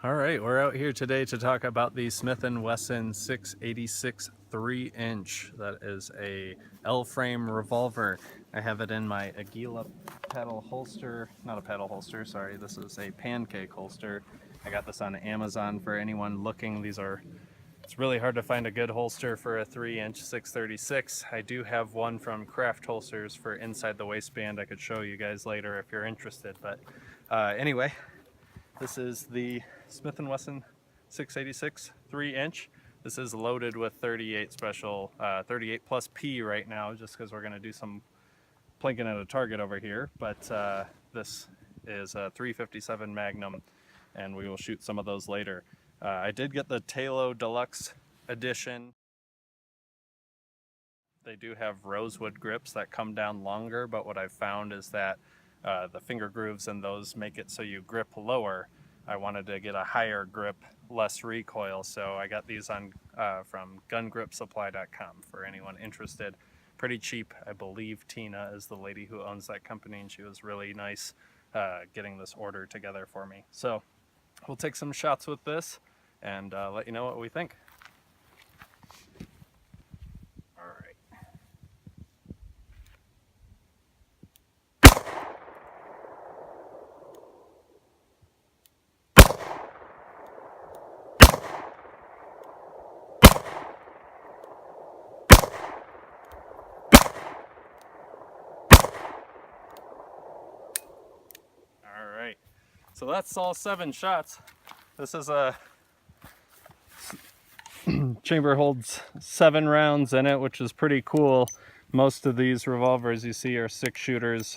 All right, we're out here today to talk about the Smith&Wesson 686 3-inch. That is a L-frame revolver. I have it in my Aguila paddle holster, not a paddle holster, sorry, this is a pancake holster. I got this on Amazon for anyone looking. It's really hard to find a good holster for a 3-inch 636. I do have one from Craft Holsters for inside the waistband. I could show you guys later if you're interested, but anyway. This is the Smith&Wesson 686 3-inch. This is loaded with 38 special, 38 plus P right now, just because we're going to do some plinking at a target over here. But this is a 357 Magnum, and we will shoot some of those later. I did get the Talo Deluxe Edition. They do have rosewood grips that come down longer, but what I've found is that the finger grooves in those make it so you grip lower. I wanted to get a higher grip, less recoil, so I got these on from gungripsupply.com for anyone interested. Pretty cheap. I believe Tina is the lady who owns that company, and she was really nice getting this order together for me. So we'll take some shots with this and let you know what we think. Alright, so that's all 7 shots. This is a chamber holds 7 rounds in it, which is pretty cool. Most of these revolvers you see are 6 shooters,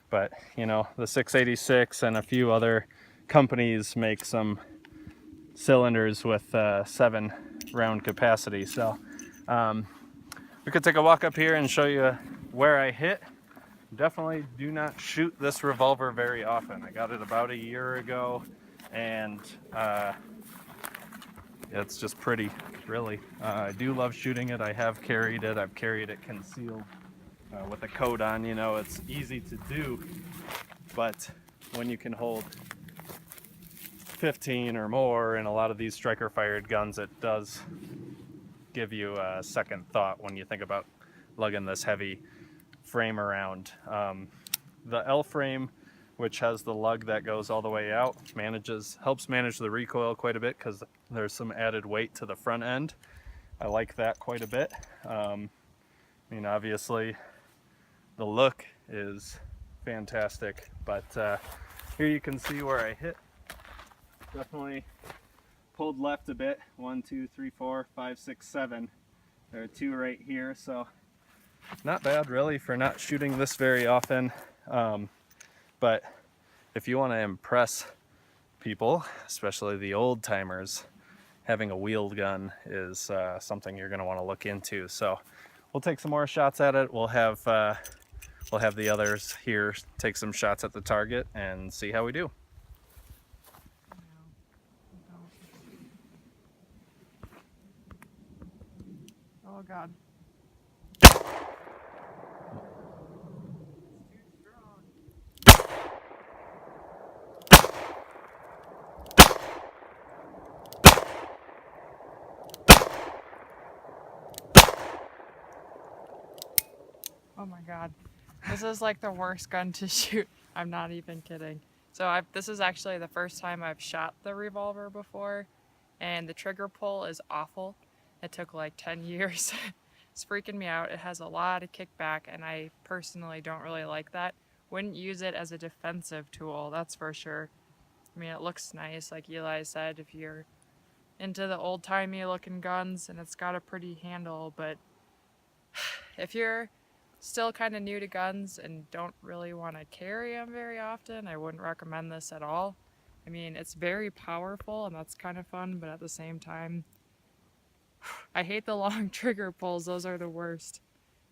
but you know, the 686 and a few other companies make some cylinders with 7 round capacity. So we could take a walk up here and show you where I hit. Definitely do not shoot this revolver very often. I got it about a year ago, and it's just pretty, really. I do love shooting it. I have carried it. I've carried it concealed with a coat on. You know, it's easy to do, but when you can hold 15 or more in a lot of these striker fired guns, it does give you a second thought when you think about lugging this heavy frame around. The L frame, which has the lug that goes all the way out, helps manage the recoil quite a bit because there's some added weight to the front end. I like that quite a bit. I mean, obviously the look is fantastic, but here you can see where I hit. Definitely pulled left a bit. 1, 2, 3, 4, 5, 6, 7. There are 2 right here, so not bad really for not shooting this very often. But if you want to impress people, especially the old timers, having a wheeled gun is something you're going to want to look into. So we'll take some more shots at it. We'll have the others here take some shots at the target and see how we do. Oh God. Oh my God. This is like the worst gun to shoot. I'm not even kidding. So this is actually the first time I've shot the revolver before, and the trigger pull is awful. It took like 10 years. It's freaking me out. It has a lot of kickback, and I personally don't really like that. Wouldn't use it as a defensive tool, that's for sure. I mean, it looks nice, like Eli said, if you're into the old-timey looking guns, and it's got a pretty handle, but if you're still kind of new to guns and don't really want to carry them very often, I wouldn't recommend this at all. I mean, it's very powerful, and that's kind of fun, but at the same time, I hate the long trigger pulls. Those are the worst.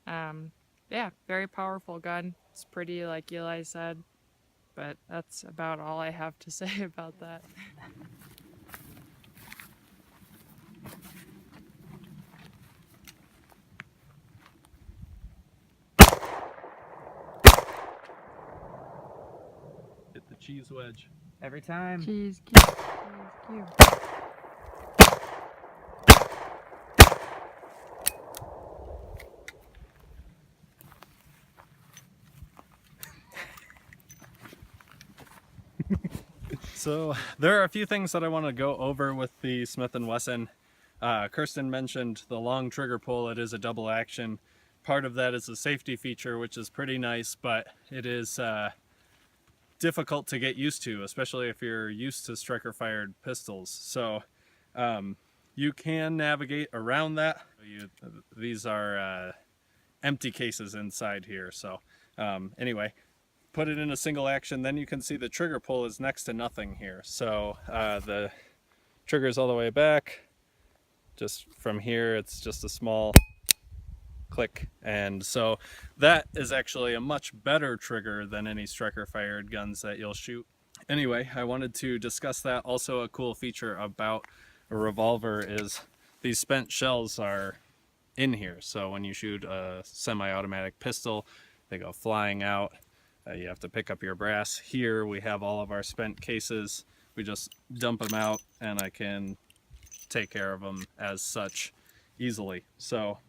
Yeah, very powerful gun. It's pretty, like Eli said, but that's about all I have to say about that. Hit the cheese wedge. Every time. Cheese cube. Cheese cube. So there are a few things that I want to go over with the Smith&Wesson. Kirsten mentioned the long trigger pull. It is a double action. Part of that is a safety feature, which is pretty nice, but it is difficult to get used to, especially if you're used to striker fired pistols. So you can navigate around that. These are empty cases inside here. So anyway, put it in a single action, then you can see the trigger pull is next to nothing here. So the trigger is all the way back. Just from here, it's just a small click. And so that is actually a much better trigger than any striker fired guns that you'll shoot. Anyway, I wanted to discuss that. Also, a cool feature about a revolver is these spent shells are in here. So when you shoot a semi-automatic pistol, they go flying out. You have to pick up your brass. Here we have all of our spent cases. We just dump them out and I can take care of them as such easily. So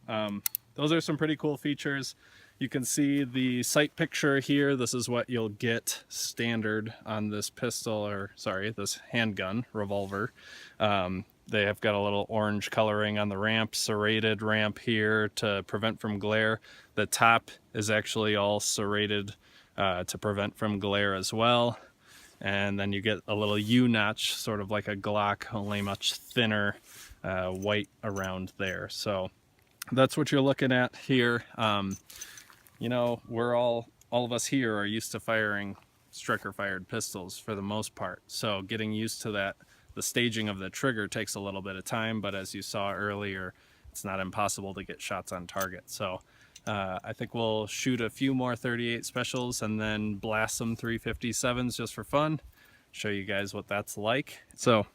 those are some pretty cool features. You can see the sight picture here. This is what you'll get standard on this pistol, or sorry, this handgun revolver. They have got a little orange coloring on the ramp, serrated ramp here to prevent from glare. The top is actually all serrated to prevent from glare as well. And then you get a little U-notch, sort of like a Glock, only much thinner, white around there. So that's what you're looking at here. You know, all of us here are used to firing striker fired pistols for the most part. So getting used to that, the staging of the trigger takes a little bit of time, but as you saw earlier, it's not impossible to get shots on target. So I think we'll shoot a few more 38 specials and then blast some 357s just for fun. Show you guys what that's like. So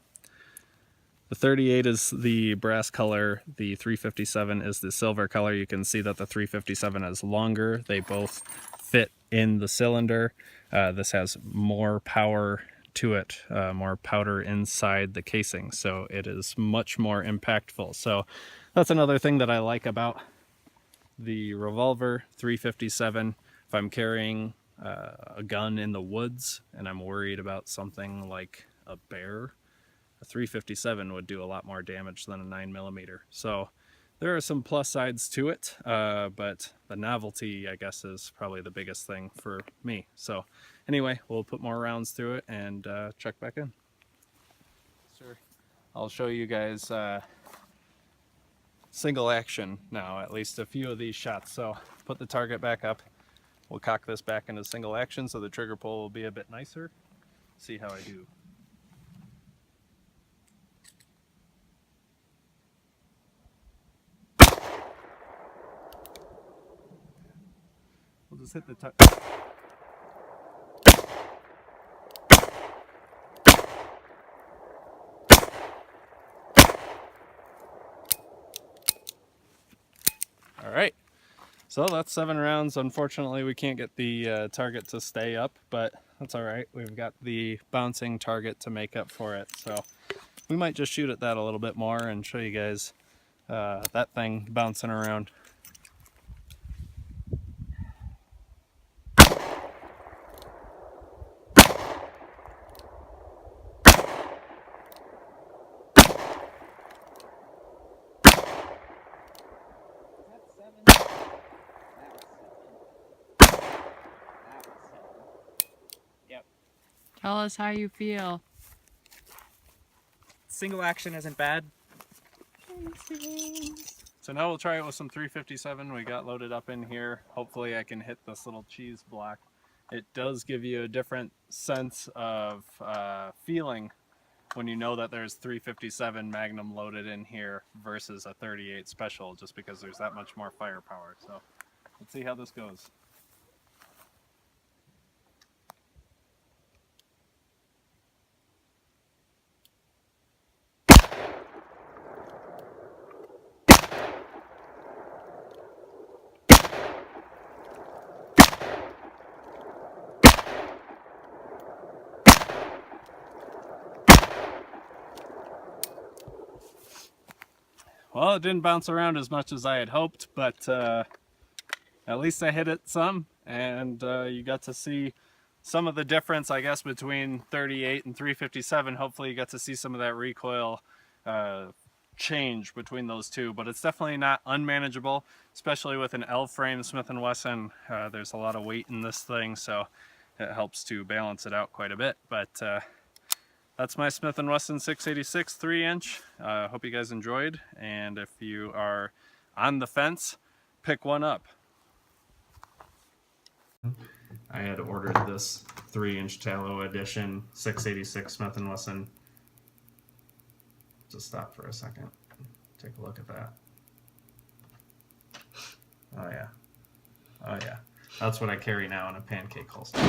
the 38 is the brass color, the 357 is the silver color. You can see that the 357 is longer. They both fit in the cylinder. This has more power to it, more powder inside the casing, so it is much more impactful. So that's another thing that I like about the revolver 357. If I'm carrying a gun in the woods and I'm worried about something like a bear, a 357 would do a lot more damage than a 9mm. So there are some plus sides to it, but the novelty, I guess, is probably the biggest thing for me. So anyway, we'll put more rounds through it and check back in. Sure. I'll show you guys single action now, at least a few of these shots. So put the target back up. We'll cock this back into single action so the trigger pull will be a bit nicer. See how I do. We'll just hit the All right, so that's 7 rounds. Unfortunately, we can't get the target to stay up, but that's all right. We've got the bouncing target to make up for it. So we might just shoot at that a little bit more and show you guys that thing bouncing around. Tell us how you feel. Single action isn't bad. So now we'll try it with some 357 we got loaded up in here. Hopefully I can hit this little cheese block. It does give you a different sense of feeling when you know that there's 357 Magnum loaded in here versus a 38 special, just because there's that much more firepower. So let's see how this goes. Well, it didn't bounce around as much as I had hoped, but at least I hit it some, and you got to see some of the difference, I guess, between 38 and 357. Hopefully you got to see some of that recoil change between those two, but it's definitely not unmanageable, especially with an L frame Smith&Wesson. There's a lot of weight in this thing, so it helps to balance it out quite a bit. But that's my Smith&Wesson 686 3-inch. Hope you guys enjoyed, and if you are on the fence, pick one up. I had ordered this 3-inch tallow edition 686 Smith&Wesson. Just stop for a second. Take a look at that. Oh yeah. Oh yeah. That's what I carry now in a pancake holster.